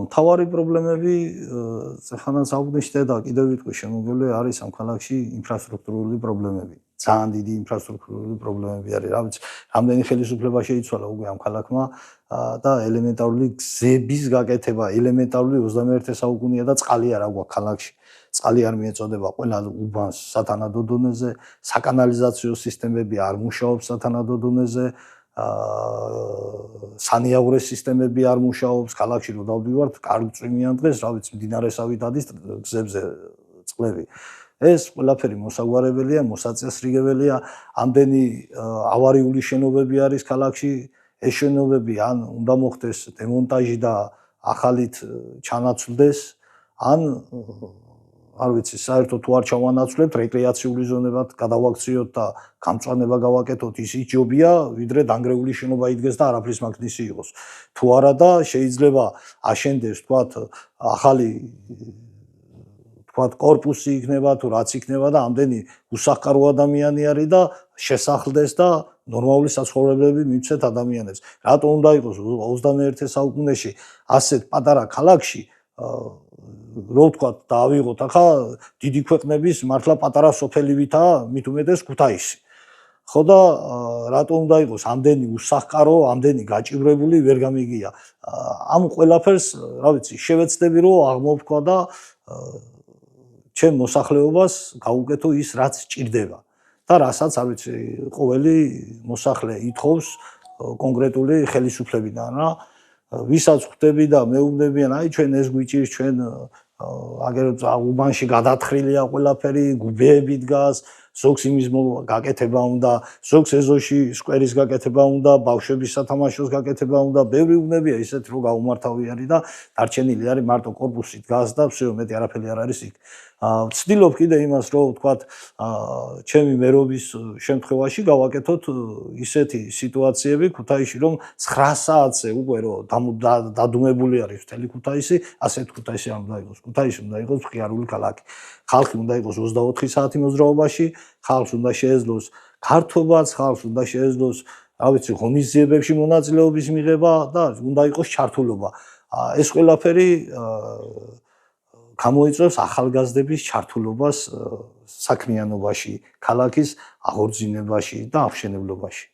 მთავარი პრობლემები ხანაც აღვნიშნე და კიდევ ვიტყვი შემოგული არის ამ ქალაქში ინფრასტრუქტურული პრობლემები. ძალიან დიდი ინფრასტრუქტურული პრობლემები არის. რა ვიცი, რამდენი ხელისუფლება შეიცვალა უკვე ამ ქალაქმა და ელემენტარული გზების გაკეთება, ელემენტარული 21 საუკუნეა და წყალი არ აქვს ქალაქში. წყალი არ მიეწოდება ყველა უბანს სათანადო დონეზე, საკანალიზაციო სისტემები არ მუშაობს სათანადო დონეზე. სანიაღვრე სისტემები არ მუშაობს, ქალაქში რო დავდივართ, კარგი წვიმიან დღეს, რა ვიცი, მდინარესავი დადის გზებზე წყლები. ეს ყველაფერი მოსაგვარებელია, მოსაწესრიგებელია, ამდენი ავარიული შენობები არის ქალაქში, ეს შენობები ან უნდა მოხდეს დემონტაჟი და ახალით ჩანაცვლდეს, ან არ ვიცი, საერთოდ თუ არ ჩავანაცვლებთ, რეკრეაციული ზონებად გადავაქციოთ და გამწვანება გავაკეთოთ, ისიც ჯობია, ვიდრე დანგრეული შენობა იდგეს და არაფრის მაგნისი იყოს. თუ არა და შეიძლება აშენდეს, თქვათ, ახალი კორპუსი იქნება თუ რაც იქნება და ამდენი უსახკარო ადამიანი არის და შესახლდეს და ნორმალური საცხოვრებლები მივცეთ ადამიანებს. რატო უნდა იყოს 21 საუკუნეში ასეთ პატარა ქალაქში რო ვთქვათ და ავიღოთ ახლა დიდი ქვეყნების მართლა პატარა სოფელივითაა მით უმეტეს ქუთაისი. ხო და რატო უნდა იყოს ამდენი უსახკარო, ამდენი გაჭირვებული ვერ გამიგია. ამ ყველაფერს, რა ვიცი, შევეცდები რომ აღმოვთქვა და ჩემ მოსახლეობას გაუკეთო ის რაც ჭირდება. და რასაც, არ ვიცი, ყოველი მოსახლე ითხოვს კონკრეტული ხელისუფლებიდან რა. ვისაც ხვდები და მეუბნებიან, აი ჩვენ ეს გვიჭირს, ჩვენ აგერ უბანში გადათხრილია ყველაფერი, გუბეები დგას, ზოგს იმის გაკეთება უნდა, ზოგს ეზოში სკვერის გაკეთება უნდა, ბავშვების სათამაშოს გაკეთება უნდა, ბევრი უნებია ისეთ რომ გაუმართავი არის და დარჩენილი არის მარტო კორპუსი დგას და всё მეტი არაფერი არ არის იქ. ვცდილობ კიდე იმას რომ ვთქვათ, ჩემი მერობის შემთხვევაში გავაკეთოთ ისეთი სიტუაციები ქუთაისში რომ 9 საათზე უკვე რომ დადუმებული არის მთელი ქუთაისი, ასეთ ქუთაისი არ უნდა იყოს. ქუთაისი უნდა იყოს მხიარული ქალაქი. ხალხი უნდა იყოს 24 საათი მოძრაობაში, ხალხს უნდა შეეძლოს ქართობაც, ხალხს უნდა შეეძლოს, რა ვიცი, ღონისძიებებში მონაწილეობის მიღება და უნდა იყოს ჩართულობა. ეს ყველაფერი გამოიწვევს ახალგაზრდების ჩართულობას საქმიანობაში, ქალაქის აღორძინებაში და აღმშენებლობაში.